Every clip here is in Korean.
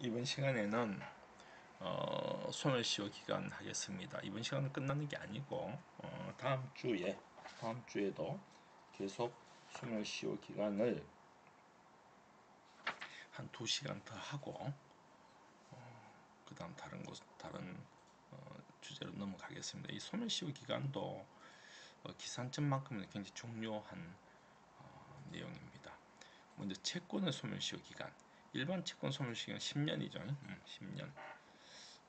이번 시간에는 소멸시효 기간 하겠습니다. 이번 시간은 끝나는 게 아니고 다음 주에도 계속 소멸시효 기간을 한 2시간 더 하고 그 다음 다른 주제로 넘어가겠습니다. 이 소멸시효 기간도 기산점만큼은 굉장히 중요한 내용입니다. 먼저 채권의 소멸시효 기간, 일반 채권 소멸시효 기간 10년이죠. 10년.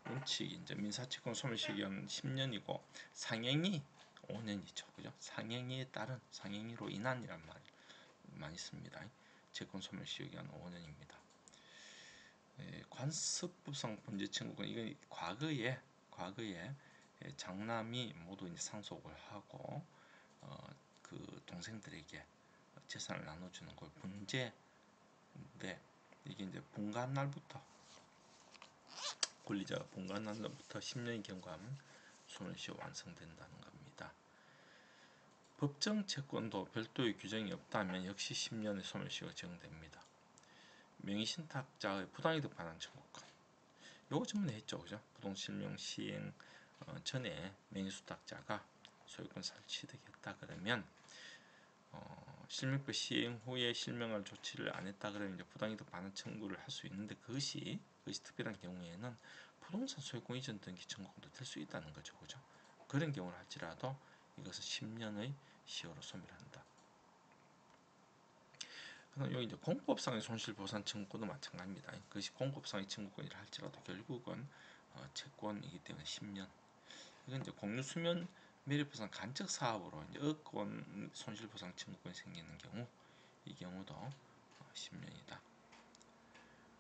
원칙이 이제 민사채권 소멸시효기간 10년이고 상행위 5년이죠. 그죠? 상행위에 따른 상행위로 인한이란 말 많이 씁니다. 채권 소멸시효기간 5년입니다. 관습부상 범죄 청구권 이건 과거에 장남이 모두 이제 상속을 하고 그 동생들에게 재산을 나눠주는 걸 분재인데 이게 이제 분가한 날부터 권리자가 분가한 날부터 10년이 경과하면 소멸시효 완성된다는 겁니다. 법정 채권도 별도의 규정이 없다면 역시 10년의 소멸시효가 적용됩니다. 명의신탁자의 부당이득 반환 청구권 요거 전문에 했죠. 그죠? 부동실명 시행 전에 명의수탁자가 소유권 취득했다 그러면 실명법 시행 후에 실명할 조치를 안 했다 그러면 이제 부당이득 반환 청구를 할 수 있는데 그것이 특별한 경우에는 부동산 소유권 이전 등기 청구권도 될 수 있다는 거죠. 그죠? 그런 경우를 할지라도 이것은 10년의 시효로 소멸한다. 그럼 여기 이제 공법상의 손실보상 청구권도 마찬가지입니다. 그것이 공법상의 청구권이라 할지라도 결국은 채권이기 때문에 10년. 이건 이제 공유수면 매립보상 간접 사업으로 이제 의권 손실보상 청구권이 생기는 경우, 이 경우도 10년이다.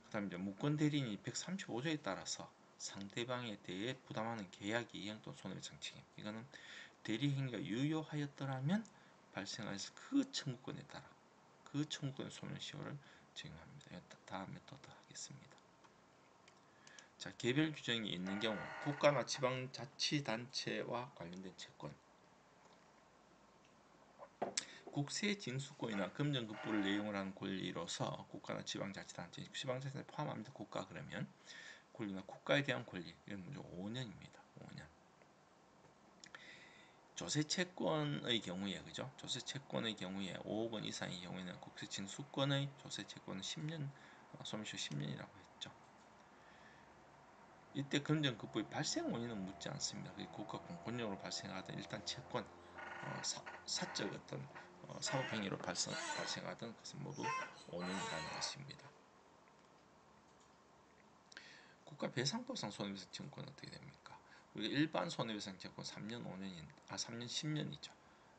그다음 이제 무권 대리인이 135조에 따라서 상대방에 대해 부담하는 계약 이행 또는 손해배상 책임. 이거는 대리 행위가 유효하였더라면 발생하였을 그 청구권에 따라 그 청구권 소멸시효를 적용합니다. 다음에 또 하겠습니다. 자, 개별 규정이 있는 경우 국가나 지방자치단체와 관련된 채권 국세징수권이나 금전급부를 내용을 한 권리로서 국가나 지방자치단체 지방자치단체 포함합니다. 국가 그러면 권리나 국가에 대한 권리 이건 먼저 5년입니다. 5년 조세채권의 경우에 그죠? 조세채권의 경우에 5억 원 이상의 경우에는 국세징수권의 조세채권은 10년 소멸시효 10년이라고 했죠. 이때 금전급부의 발생 원인은 묻지 않습니다. 국가 공권력으로 발생하던 일단 채권, 사적 어떤 사법행위로 발생하던 것은 모두 5년이라는 것입니다. 국가배상법상 손해배상 청구권 어떻게 됩니까? 우리가 일반 손해배상 청구권 3년 3년 10년이죠.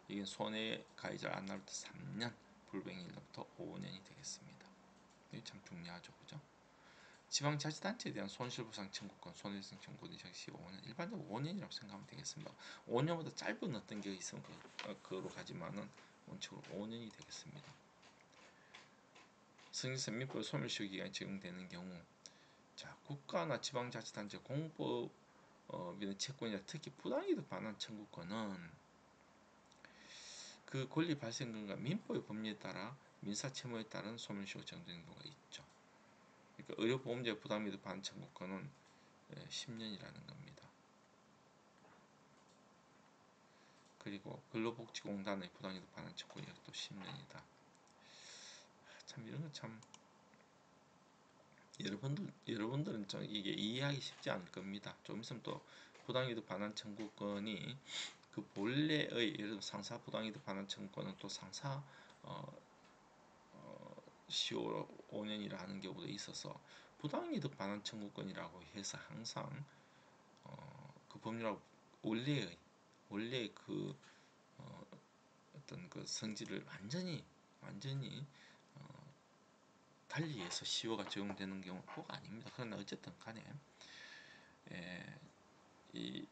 이게 손해 가해자를 안 나올 때 3년, 불백일로부터 5년이 되겠습니다. 이게 참 중요하죠, 그죠? 지방자치단체에 대한 손실보상 청구권, 손해배상 청구권이 역시 5년, 일반적으로 5년이라고 생각하면 되겠습니다. 5년보다 짧은 어떤 게 있으면 그로 가지만은 원칙으로 5년이 되겠습니다. 승인선민법 소멸시효 기간이 적용되는 경우, 자, 국가나 지방자치단체 공법이나 채권이나 특히 부당이득 반환 청구권은 그 권리 발생근과 민법의 법률에 따라 민사채무에 따른 소멸시효가 적용되는 경우가 있죠. 그러니까 의료보험제 부당이득 반환 청구권은 10년이라는 겁니다. 그리고 근로복지공단의 부당이득 반환 청구권이 또 10년이다. 참 이런 거 참 여러분들은 좀 이게 이해하기 쉽지 않을 겁니다. 좀 있으면 또 부당이득 반환 청구권이 그 본래의 예를 들어 상사 부당이득 반환 청구권은 또 상사 시효 5년이라 하는 경우도 있어서 부당이득 반환 청구권이라고 해서 항상 그 법률하고 원래의 그 어떤 그 성질을 완전히 달리해서 시효가 적용되는 경우는 꼭 아닙니다. 그러나 어쨌든 간에 이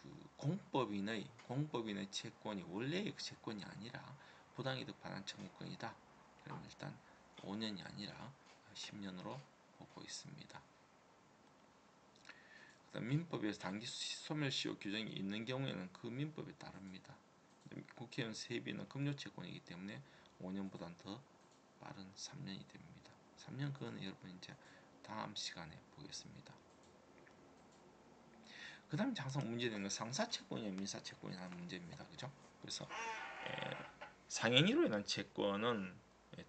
그 공법인의 채권이 원래의 그 채권이 아니라 부당이득 반환 청구권이다. 그럼 일단 5년이 아니라 10년으로 보고 있습니다. 그다음 민법에서 단기 소멸시효 규정이 있는 경우에는 그 민법에 따릅니다. 국회의원 세비는 금요채권이기 때문에 5년보다는 더 빠른 3년이 됩니다. 3년 그거는 여러분 이제 다음 시간에 보겠습니다. 그 다음에 항상 문제되는 건 상사채권이나 민사채권이 라는 문제입니다. 그죠? 그래서 상행위로 인한 채권은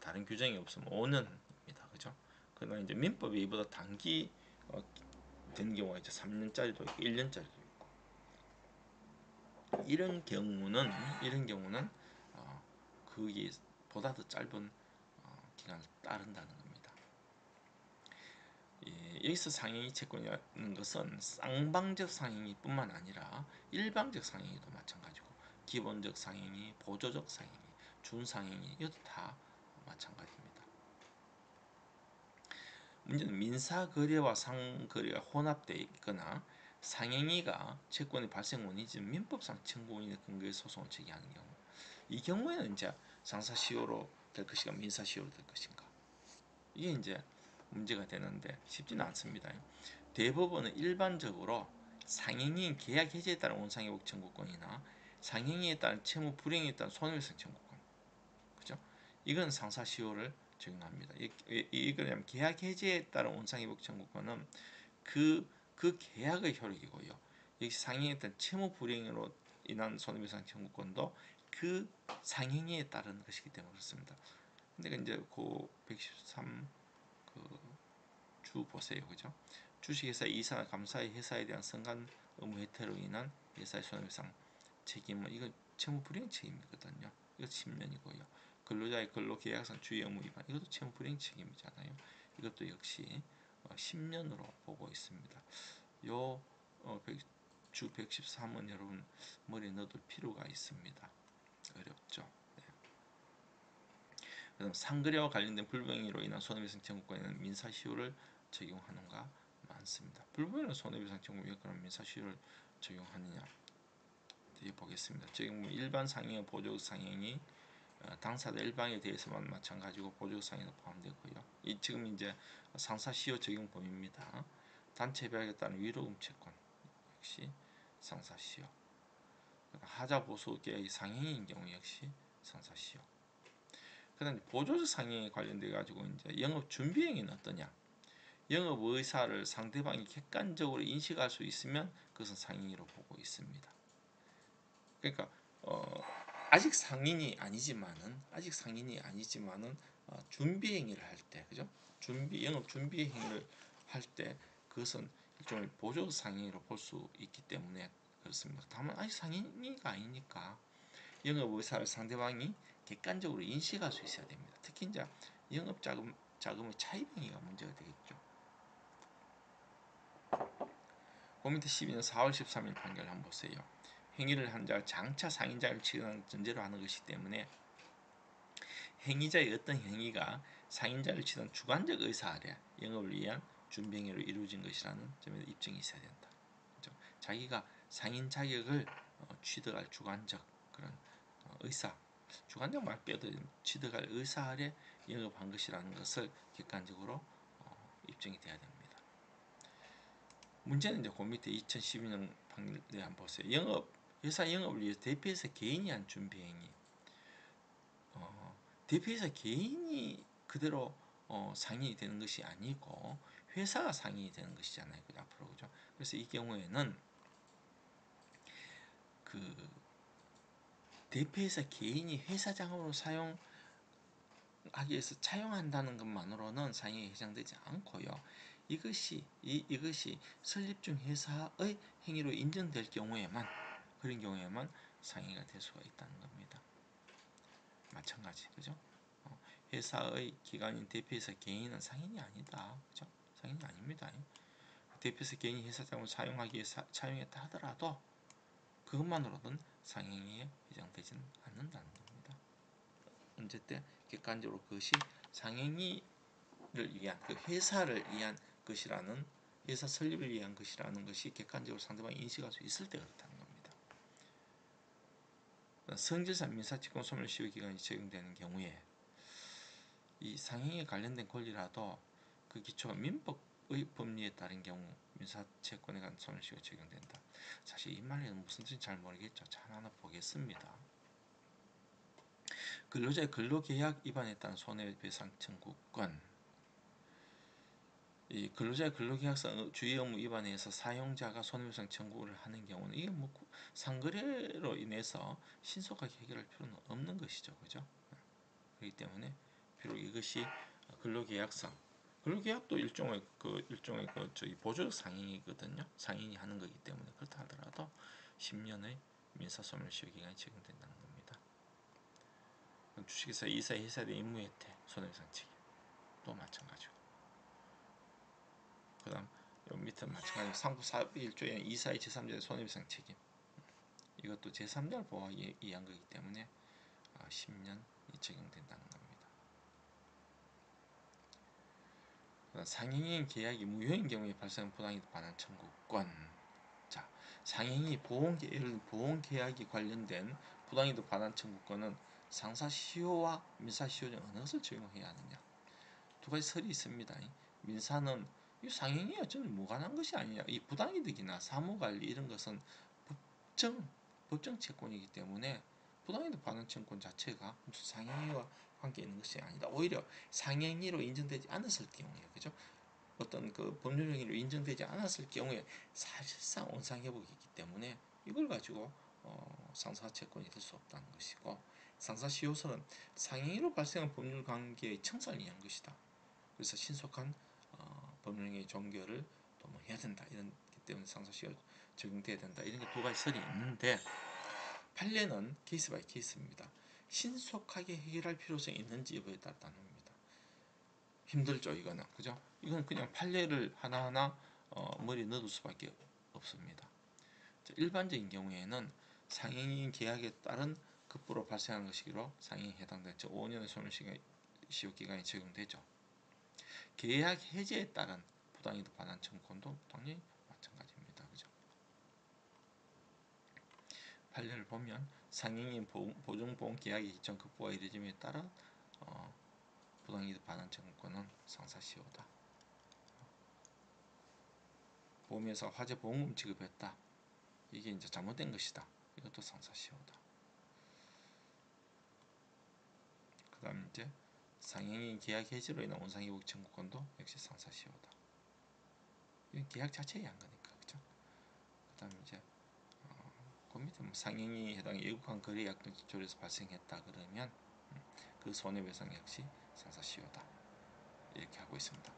다른 규정이 없으면 5년입니다. 그죠? 그러나 이제 민법이 이보다 단기 되는 경우가 이제 3년짜리도 있고 1년짜리도 있고 이런 경우는 그게 보다 더 짧은 기간을 따른다는 겁니다. 여기서 상행위 채권이라는 것은 쌍방적 상행위뿐만 아니라 일방적 상행위도 마찬가지고 기본적 상행위, 보조적 상행위, 준상행위 이것도 다 마찬가지입니다. 문제는 민사거래와 상거래가 혼합되어 있거나 상행위가 채권의 발생 원인이지만 민법상 청구 원인의 근거에 소송을 제기하는 경우, 이 경우에는 이제 상사시효로 될 것인가 민사시효로 될 것인가, 이게 이제 문제가 되는데 쉽지는 않습니다. 대법원은 일반적으로 상행위인 계약 해지에 따른 원상회복 청구권이나 상행위에 따른 채무 불이행에 따른 손해배상 청구권, 그죠? 이건 상사시효를 적용합니다. 이거냐면 계약 해지에 따른 원상회복 청구권은 그 계약의 효력이고요. 여기 상행위에 따른 채무 불이행으로 인한 손해배상 청구권도 그 상행위에 따른 것이기 때문에 그렇습니다. 근데 이제 그 113 주 보세요, 그죠? 주식회사 이사나 감사의 회사에 대한 선관 의무 해태로 인한 회사의 손해배상 책임은 이건 채무불이행 책임이거든요. 이거 10년이고요. 근로자의 근로계약상 주의 의무 위반, 이것도 채무불이행 책임이잖아요. 이것도 역시 10년으로 보고 있습니다. 요 주 113은 여러분 머리에 넣어둘 필요가 있습니다. 어렵죠. 그다음 상거래와 관련된 불법행위로 인한 손해배상 청구권에는 민사시효를 적용하는가 많습니다. 불법행위로 손해배상 청구 왜 그런 민사시효를 적용하느냐 보겠습니다. 지금 일반 상행과 보조적 상행이 당사자 일방에 대해서만 마찬가지고 보조적 상행도 포함되고요. 이 지금 이제 상사시효 적용 범위입니다. 단체 배약에 따른 위로금 채권 역시 상사시효. 하자 보수 계약이 상행인 경우 역시 상사시효. 그다음 보조적 상행에 관련돼 가지고 이제 영업 준비행위는 어떠냐? 영업 의사를 상대방이 객관적으로 인식할 수 있으면 그것은 상행위로 보고 있습니다. 그러니까 아직 상인이 아니지만은 준비 행위를 할 때, 그죠? 영업 준비 행위를 할 때 그것은 일종의 보조 상인으로 볼 수 있기 때문에 그렇습니다. 다만 아직 상인이가 아니니까 영업 의사를 상대방이 객관적으로 인식할 수 있어야 됩니다. 특히 이제 영업 자금의 차입 행위가 문제가 되겠죠. 그 밑에 12년 4월 13일 판결 한번 보세요. 행위를 한 자가 장차 상인자를 취득하는 전제로 하는 것이기 때문에 행위자의 어떤 행위가 상인자를 취득한 주관적 의사 아래 영업을 위한 준비 행위로 이루어진 것이라는 점에서 입증이 있어야 된다. 그렇죠? 자기가 상인 자격을 취득할 주관적 그런 의사, 주관적 말 빼도 취득할 의사 아래 영업한 것이라는 것을 객관적으로 입증이 돼야 됩니다. 문제는 이제 그 밑에 2012년 판례 한번 보세요. 회사 영업을 위해서 대표이사 개인이 한 준비 행위. 대표이사 개인이 그대로 상인이 되는 것이 아니고 회사가 상인이 되는 것이잖아요. 앞으로, 그죠? 그래서 이 경우에는 그 대표이사 개인이 회사 자금으로 사용하기 위해서 차용한다는 것만으로는 상인에 해당되지 않고요. 이것이 설립 중 회사의 행위로 인정될 경우에만, 그런 경우에만 상인이 될 수가 있다는 겁니다. 마찬가지, 그죠? 회사의 기관인 대표이사 개인은 상인이 아니다, 그죠? 상인이 아닙니다. 대표이사 개인이 회사 자금을 사용하기 위해 차용했다 하더라도 그것만으로는 상행위에 해당되지는 않는다는 겁니다. 어쨌든 객관적으로 그것이 상행위를 위한, 그 회사를 위한 것이라는, 회사 설립을 위한 것이라는 것이 객관적으로 상대방이 인식할 수 있을 때 그렇다는 겁니다. 성질상 민사채권 소멸시효 기간이 적용되는 경우에 이 상행에 관련된 권리라도 그 기초가 민법의 법리에 따른 경우 민사채권에 관한 소멸시효가 적용된다. 사실 이 말은 무슨 뜻인지 잘 모르겠죠. 잘 하나 보겠습니다. 근로자의 근로계약 위반에 따른 손해배상 청구권, 이 근로자의 근로계약상 주의 의무 위반에 의해서 사용자가 손해배상 청구를 하는 경우는 이게 뭐 상거래로 인해서 신속하게 해결할 필요는 없는 것이죠, 그죠? 그렇기 때문에 비록 이것이 근로계약상 근로계약도 일종의 저기 보조적 상행이거든요. 상행이 하는 거기 때문에 그렇다 하더라도 10년의 민사소멸시효 기간이 적용된다는 겁니다. 주식회사 이사에 회사의 임무혜택 손해배상 책임 또 마찬가지고. 그다음 요 밑에 마찬가지로 상부 사업의 일조에는 이사의 제3자의 손해배상 책임 이것도 제3자를 보호하기 위한 거기 때문에 10년이 적용된다는 겁니다. 상행인 계약이 무효인 경우에 발생한 부당이득 반환 청구권. 자, 상행이 보험 계약이 관련된 부당이득 반환 청구권은 상사시효와 민사시효 중 어느 것을 적용해야 하느냐. 두 가지 설이 있습니다. 민사는 이 상행이 어쩌면 무관한 것이 아니냐. 이 부당이득이나 사무관리 이런 것은 법정 채권이기 때문에 부당이득 반환 청구권 자체가 무슨 상행위와 관계 있는 것이 아니다. 오히려 상행위로 인정되지 않았을 경우에, 그죠? 어떤 그 법률 행위로 인정되지 않았을 경우에 사실상 원상회복이기 때문에 이걸 가지고 상사 채권이 될 수 없다는 것이고, 상사시효설은 상행위로 발생한 법률 관계의 청산을 위한 것이다. 그래서 신속한 법률행위 종결을 또 뭐 해야 된다. 이런 때문에 상사시효 적용돼야 된다. 이런 게 두 가지 설이 있는데 판례는 케이스 바이 케이스입니다. 신속하게 해결할 필요성이 있는지 여부에 따라 다릅니다. 힘들죠, 이거는. 그죠? 이건 그냥 판례를 하나하나 머리에 넣을 수밖에 없습니다. 일반적인 경우에는 상행인 계약에 따른 급부로 발생한 것이기로 상행에 해당되는 5년의 소멸시효 기간이 적용되죠. 계약 해지에 따른 부당이득 반환 청구권도 당연히 마찬가지입니다. 그죠? 판례를 보면 상행인 보증보험 계약의 기점 급부가 이루어짐에 따라 부당이득 반환 청구권은 상사시효다. 보험회사가 화재 보험금 지급했다. 이게 이제 잘못된 것이다. 이것도 상사시효다. 그 다음 이제 상행인 계약 해지로 인한 원상회복 청구권도 역시 상사시효다. 이건 계약 자체에 의한 거니까, 그죠? 그 다음 이제 그 밑에 뭐 상행이 해당 예국한 거래약정 기초에서 발생했다 그러면 그 손해배상 역시 상사시효다. 이렇게 하고 있습니다.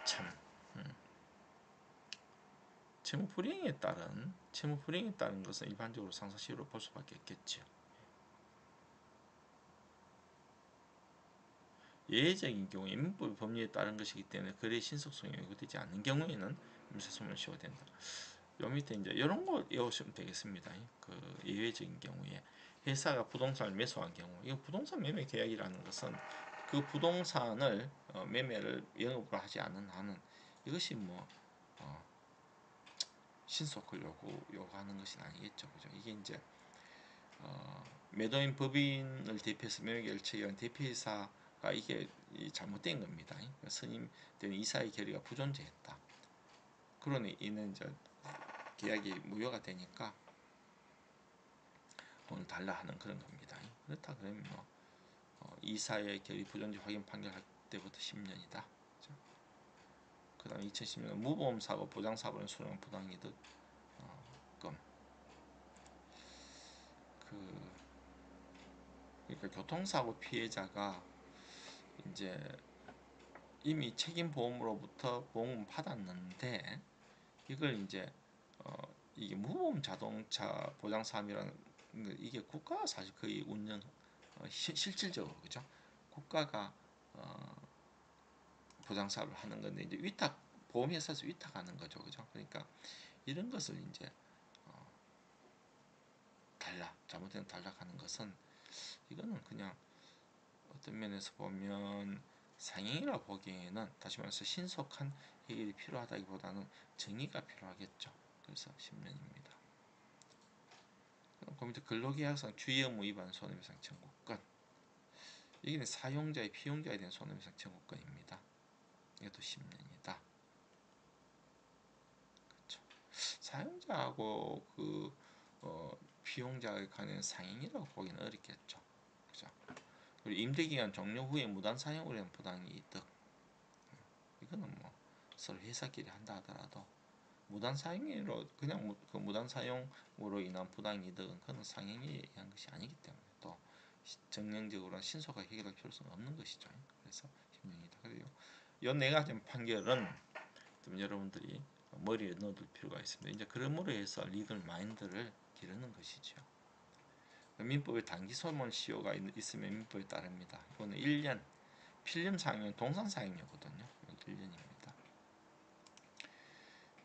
참 채무불이행에 따른 것은 일반적으로 상사시효로 볼 수밖에 없겠죠. 예외적인 경우에 민법 법률에 따른 것이기 때문에 거래 신속성이 요구되지 않는 경우에는 민사소멸시효가 된다. 요 밑에 이제 이런 거 외우시면 되겠습니다. 그 예외적인 경우에 회사가 부동산을 매수한 경우, 이거 부동산 매매 계약이라는 것은 그 부동산을 매매를 영업을 하지 않는 한은 이것이 뭐 신속을 요구하는 것이 아니겠죠, 그죠? 이게 이제 매도인 법인을 대표해서 매매계약을 체결한 대표이사가 이게 잘못된 겁니다. 선임된 이사의 결의가 부존재했다. 그러니 이는 이제 계약이 무효가 되니까 돈을 달라 하는 그런 겁니다. 그렇다 그러면 뭐 이사의 결의 부존재 확인 판결할 때부터 10년이다. 그 다음에 2010년 무보험사고 보장사고는 수령한 부당이득 금. 그러니까 교통사고 피해자가 이제 이미 책임보험으로부터 보험금 받았는데 이걸 이제 이게 무보험 자동차 보장사업이라는 이게 국가가 사실 거의 운영 실질적으로 그죠? 국가가 보장사업을 하는 건데 이제 보험회사에서 위탁하는 거죠, 그죠? 그러니까 이런 것을 이제 잘못된 단락하는 것은 이거는 그냥 어떤 면에서 보면 상행이라 보기에는 다시 말해서 신속한 해결이 필요하다기보다는 정의가 필요하겠죠. 그래서 10년입니다. 그 밑에 근로계약상 주의 의무 위반 손해배상 청구권. 여기는 사용자의 피용자에 대한 손해배상 청구권입니다. 이것도 10년이다. 그렇죠. 사용자하고 피용자에 관한 상행이라고 보기는 어렵겠죠. 그죠? 그리고 임대기간 종료 후에 무단 사용으로 인한 부당이득. 이거는 서로 회사끼리 한다 하더라도 무단 사용으로 그냥 그 무단 사용으로 인한 부당이득은 그는 상행에 의한 것이 아니기 때문에 또 정량적으로 신속하게 해결할 필요성은 없는 것이죠. 그래서 심령이다. 그리고 이 네 가지 판결은 좀 여러분들이 머리에 넣어둘 필요가 있습니다. 이제 그러므로 해서 리걸 마인드를 기르는 것이죠. 민법에 단기 소멸 시효가 있으면 민법에 따릅니다. 이거는 1년, 필름 사용은 동산 사용료거든요. 1년입니다.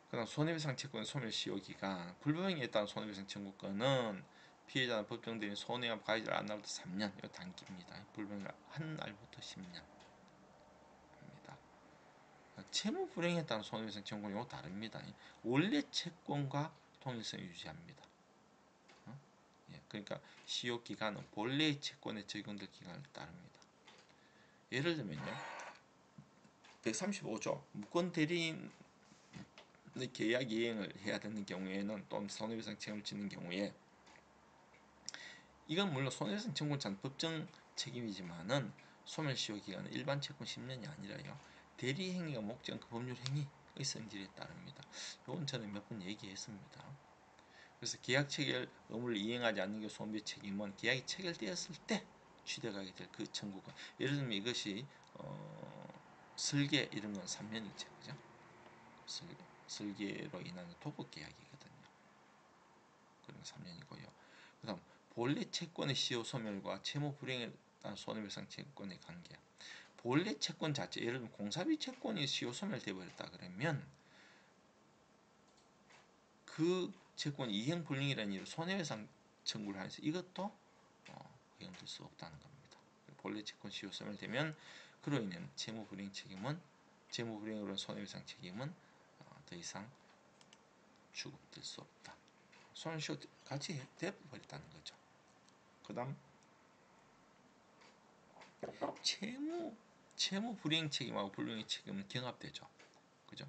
그다음 손해배상 채권 소멸 시효 기간, 불법행위에 따른 손해배상 청구권은 피해자는 법정대리인 손해와 가해자를 안 날부터 3년, 이거 단기입니다. 불법행위 한 날부터 10년. 채무 불이행에 따른 손해배상 청구는 이거 다릅니다. 원래 채권과 통일성을 유지합니다. 그러니까 시효 기간은 본래의 채권에 적용될 기간을 따릅니다. 예를 들면요, 135조 무권 대리인의 계약 이행을 해야 되는 경우에는 또는 손해배상 책임을 지는 경우에 이건 물론 손해배상 청구자는 법정 책임이지만은 소멸시효 기간은 일반 채권 10년이 아니라요, 대리 행위가 목적은 그 법률 행위의 성질에 따릅니다. 이건 저는 몇 번 얘기했습니다. 그래서 계약 체결 의무를 이행하지 않는 경우 손배 책임은 계약이 체결되었을 때 취득하게 될 그 청구권. 예를 들면 이것이 설계 이런 건 3년이죠, 그죠? 설계로 인한 도급 계약이거든요. 그런 3년이고요. 그다음 본래 채권의 시효 소멸과 채무 불이행에 따른 손해배상 채권의 관계. 본래 채권 자체, 예를 들면 공사비 채권이 시효 소멸돼 버렸다 그러면 그 채권 이행 불능이라는 이유로 손해배상 청구를 해서 이것도 허용될 수 없다는 겁니다. 본래 채권 시효 소멸되면 그로 인한 채무 불이행 책임은, 채무 불이행으로 손해배상 책임은 더 이상 주급될 수 없다. 손해시효 같이 돼버렸다는 거죠. 그다음 채무 불이행 책임하고 불이행 책임은 경합되죠. 그죠?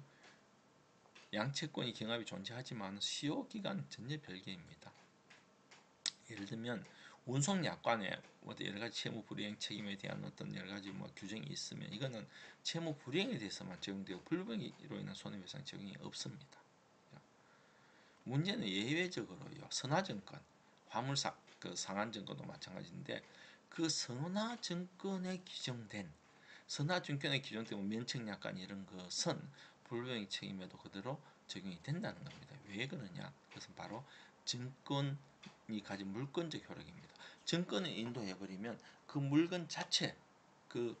양채권이 경합이 존재하지만 시효 기간은 전혀 별개입니다. 예를 들면 운송약관에 여러 가지 채무 불이행 책임에 대한 어떤 여러 가지 규정이 있으면 이거는 채무 불이행에 대해서만 적용되고 불법행위로 인한 손해배상 적용이 없습니다. 문제는 예외적으로요, 선화증권, 화물사 그 상한증권도 마찬가지인데 그 선화증권에 규정된 선화증권에 규정된 면책약관 이런 것은 불법행위 책임에도 그대로 적용이 된다는 겁니다. 왜 그러냐? 그것은 바로 증권이 가진 물권적 효력입니다. 증권을 인도해버리면 그 물건 자체, 그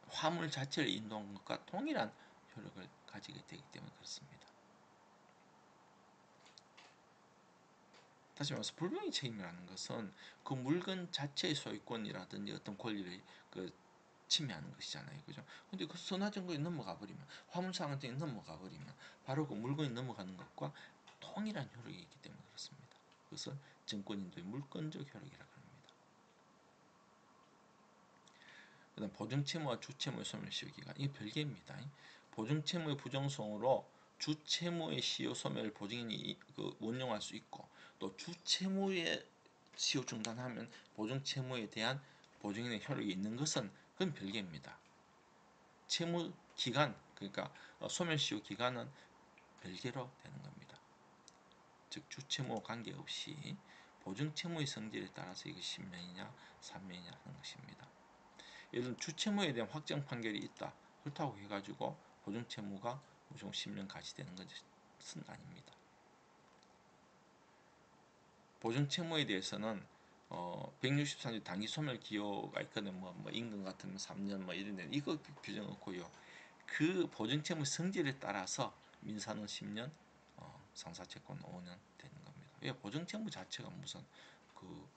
화물 자체를 인도한 것과 동일한 효력을 가지게 되기 때문에 그렇습니다. 다시 말해서 불법행위 책임이라는 것은 그 물건 자체의 소유권이라든지 어떤 권리를 침해하는 것이잖아요, 그죠? 근데 그 선화증권이 넘어가 버리면, 화물상한증이 넘어가 버리면 바로 그 물건이 넘어가는 것과 동일한 효력이 있기 때문에 그렇습니다. 그것은 증권인도의 물권적 효력이라고 합니다. 그다음 보증채무와 주채무의 소멸시효 기간, 이게 별개입니다. 보증채무의 부정성으로 주채무의 시효 소멸을 보증인이 원용할 수 있고, 또 주채무의 시효 중단하면 보증채무에 대한 보증인의 효력이 있는 것은 그건 별개입니다. 채무 기간, 그러니까 소멸시효 기간은 별개로 되는 겁니다. 즉 주채무와 관계없이 보증채무의 성질에 따라서 이게 10년이냐 3년이냐 하는 것입니다. 예를 들면 주채무에 대한 확정 판결이 있다, 그렇다고 해가지고 보증채무가 무조건 10년 가시되는 것은 아닙니다. 보증채무에 대해서는 163조 단기 소멸 기효가 있거든. 뭐 임금 같은 3년 이런 데 이거 규정 없고요. 그 보증채무 성질에 따라서 민사는 10년, 상사채권 5년 되는 겁니다. 왜 보증채무 자체가 무슨 그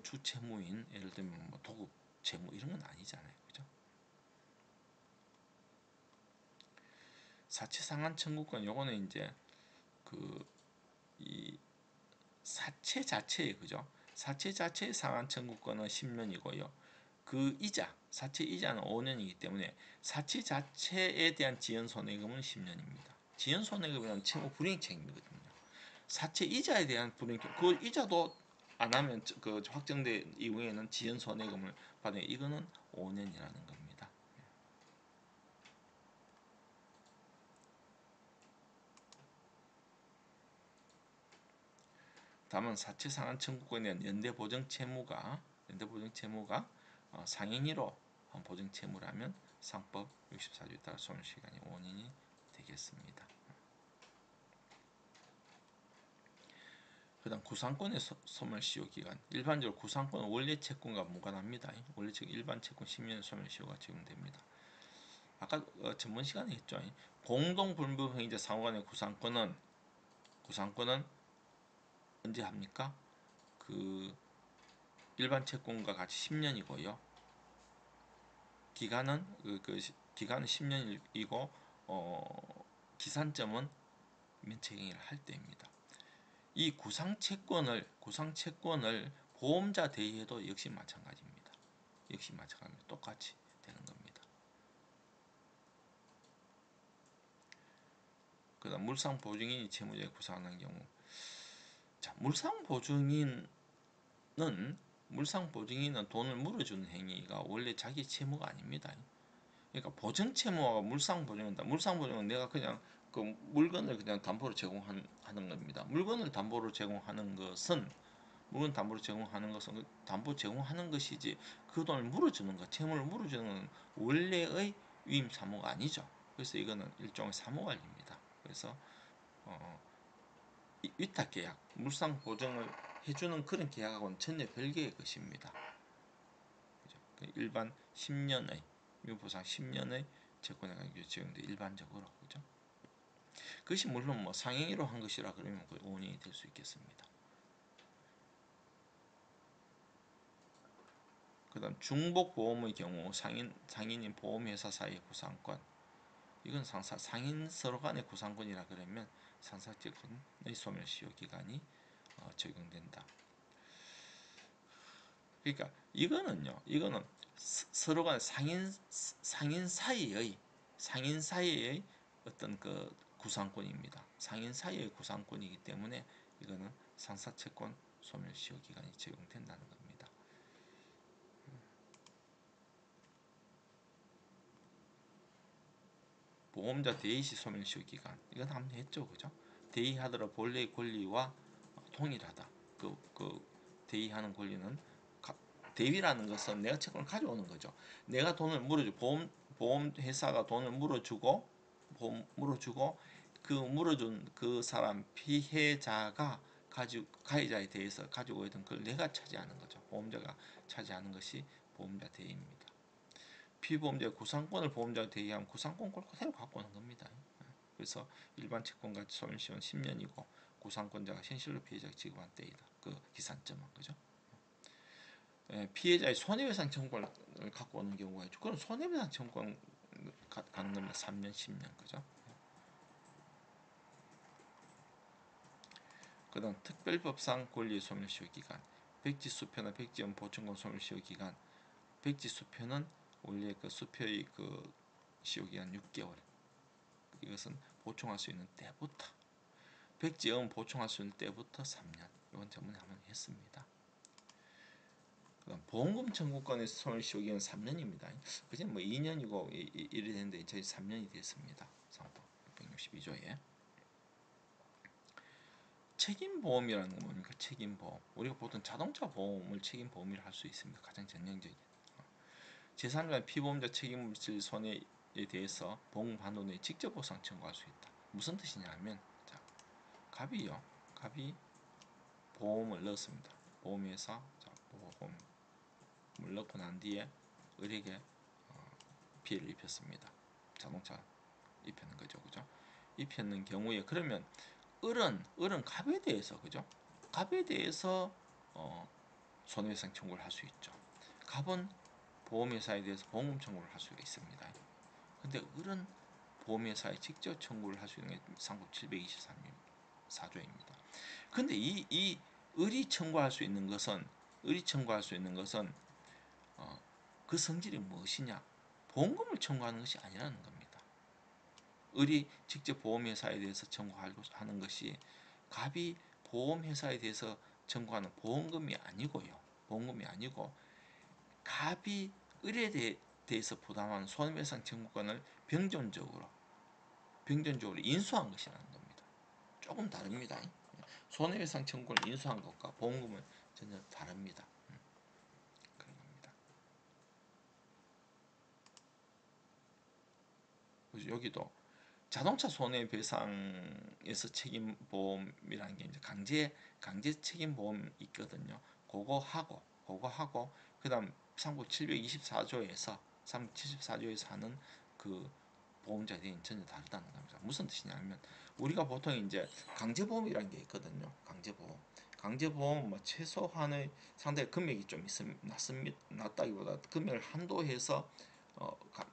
주채무인 예를 들면 도급 채무 이런 건 아니잖아요, 그죠? 사채 상한 청구권, 요거는 이제 이 사채 자체에, 그죠? 사채 자체의 상한 청구권은 10년이고요. 그 이자, 사채 이자는 5년이기 때문에 사채 자체에 대한 지연 손해금은 10년입니다. 지연 손해금은 채무 불이행 책임이거든요. 사채 이자에 대한 불이행, 그 이자도 안 하면 그 확정된 이후에는 지연 손해금을 받아요. 이거는 5년이라는 겁니다. 다만 사채 상환 청구권에 대한 연대보정 채무가 상행위로 보정 채무라면 상법 64조에 따라 소멸시효기간이 5년이 되겠습니다. 그 다음 구상권의 소멸시효기간. 일반적으로 구상권은 원래 채권과 무관합니다. 원래 일반 채권 10년 소멸시효가 적용됩니다. 아까 전문 시간에 했죠. 공동불법행위자 상호간의 구상권은 언제 합니까? 그 일반 채권과 같이 10년이고요. 기간은 기간은 10년이고 기산점은 면책행위를 할 때입니다. 이 구상채권을 보험자 대위해도 역시 마찬가지입니다. 똑같이 되는 겁니다. 그 다음 물상보증인이 채무자에 구상하는 경우, 자, 물상보증인은 돈을 물어주는 행위가 원래 자기 채무가 아닙니다. 그러니까 보증채무와 물상보증은 내가 그냥 그 물건을 그냥 담보로 제공하는 겁니다. 물건을 담보로 제공하는 것은 담보 제공하는 것이지 그 돈을 물어주는 것, 채무를 물어주는 건 원래의 위임 사무가 아니죠. 그래서 이거는 일종의 사무관리입니다. 그래서 위탁 계약, 물상 보증을 해주는 그런 계약하고는 전혀 별개의 것입니다. 그죠? 일반 10년의 위임보상 10년의 채권에 관계 적용돼 일반적으로 그죠? 그것이 물론 뭐 상행위로 한 것이라 그러면 그 5년이 될 수 있겠습니다. 그다음 중복보험의 경우 상인인 보험회사 사이의 구상권, 이건 상인 서로 간의 구상권이라 그러면 상사채권의 소멸시효 기간이 적용된다. 그러니까 이거는 서로 간 상인 사이의 어떤 그 구상권입니다. 상인 사이의 구상권이기 때문에 이거는 상사채권 소멸시효 기간이 적용된다는 겁니다. 보험자 대의시 소멸시효 기간, 이건 한번 했죠, 그죠? 대의하더라 본래의 권리와 동일하다. 대의하는 권리는 대위라는 것은 내가 채권을 가져오는 거죠. 내가 돈을 보험 회사가 돈을 물어주고 그 물어준 그 사람 피해자가 가해자에 대해서 가지고 있던 그걸 내가 차지하는 거죠. 보험자가 차지하는 것이 보험자 대위입니다. 피보험자의 구상권을 보험자가 대위하면 구상권을 그대로 갖고 오는 겁니다. 그래서 일반 채권같이 소멸시효는 10년이고 구상권자가 현실로 피해자가 지급한 때이다. 그 기산점은 그죠? 피해자의 손해배상 청구를 갖고 오는 경우가 있죠. 그럼 손해배상 청구 가는 겁니다. 3년, 10년 그죠? 그 다음 특별법상 권리의 소멸시효 기간, 백지수표나 백지연 보증권 소멸시효 기간. 백지수표는 원래 그 수표의 그 시효기간 6개월. 이것은 보충할 수 있는 때부터, 백지연 보충할 수 있는 때부터 3년. 이건 저번에 한번 했습니다. 보험금 청구권의 소멸시효기는 3년입니다. 그전 뭐 2년이고 이래 되는데 저희 3년이 됐습니다. 상법 662조에. 책임보험이라는 건 뭡니까? 책임보험. 우리가 보통 자동차 보험을 책임보험이라 할 수 있습니다. 가장 전형적인. 제3자 피보험자 책임을 질 손해에 대해서 보험금 한도 내에 직접 보상 청구할 수 있다. 무슨 뜻이냐면, 자, 갑이 보험을 넣었습니다. 보험회사, 자, 보험을 넣고 난 뒤에 을에게 피해를 입혔습니다. 자동차 입혔는 거죠, 그죠? 입혔는 경우에 그러면 을은 갑에 대해서 그죠? 갑에 대해서 손해배상 청구를 할 수 있죠. 갑은 보험회사에 대해서 보험금 청구를 할 수가 있습니다. 근데 을은 보험회사에 직접 청구를 할 수 있는 게 상법 723조입니다. 근데 이 을이 청구할 수 있는 것은 그 성질이 무엇이냐? 보험금을 청구하는 것이 아니라는 겁니다. 을이 직접 보험회사에 대해서 청구하는 것이 갑이 보험회사에 대해서 청구하는 보험금이 아니고요. 보험금이 아니고 갑이 을에 대해서 부담하는 손해배상 청구권을 병존적으로 인수한 것이라는 겁니다. 조금 다릅니다. 손해배상 청구를 인수한 것과 보험금은 전혀 다릅니다. 그런 겁니다. 그래서 여기도 자동차 손해배상에서 책임보험이라는 게 이제 강제 책임보험 있거든요. 그거 하고 그다음 상부 724조에서 하는 그 보험자 대행 전혀 다르다는 겁니다. 무슨 뜻이냐면 우리가 보통 이제 강제보험이라는 게 있거든요. 강제보험 뭐 최소한의 상대 금액이 좀 있으면 낮다기보다 금액을 한도해서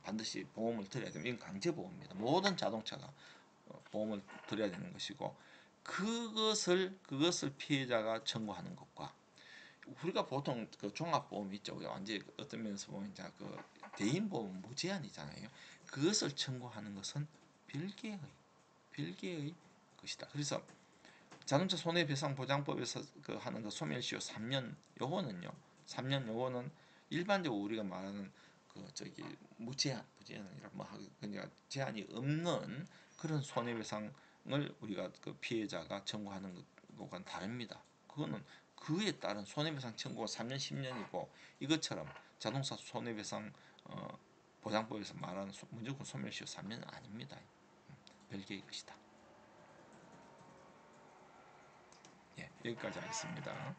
반드시 보험을 들어야 됩니다. 이건 강제보험입니다. 모든 자동차가 보험을 들어야 되는 것이고 그것을 피해자가 청구하는 것과 우리가 보통 그 종합보험 있죠. 완전 어떤 면에서 보면 이제 그 대인보험 무제한이잖아요. 그것을 청구하는 것은 별개의 것이다. 그래서 자동차 손해배상보장법에서 그 하는 그 소멸시효 3년 요거는요. 3년 요거는 일반적으로 우리가 말하는 그 저기 무제한이라 뭐 그냥 제한이 없는 그런 손해배상을 우리가 그 피해자가 청구하는 것과는 다릅니다. 그거는 그에 따른 손해배상 청구가 3년 10년이고 이것처럼 자동차 손해배상 보장법에서 말하는 무조건 소멸시효 3년은 아닙니다. 별개의 것이다. 예, 여기까지 하겠습니다.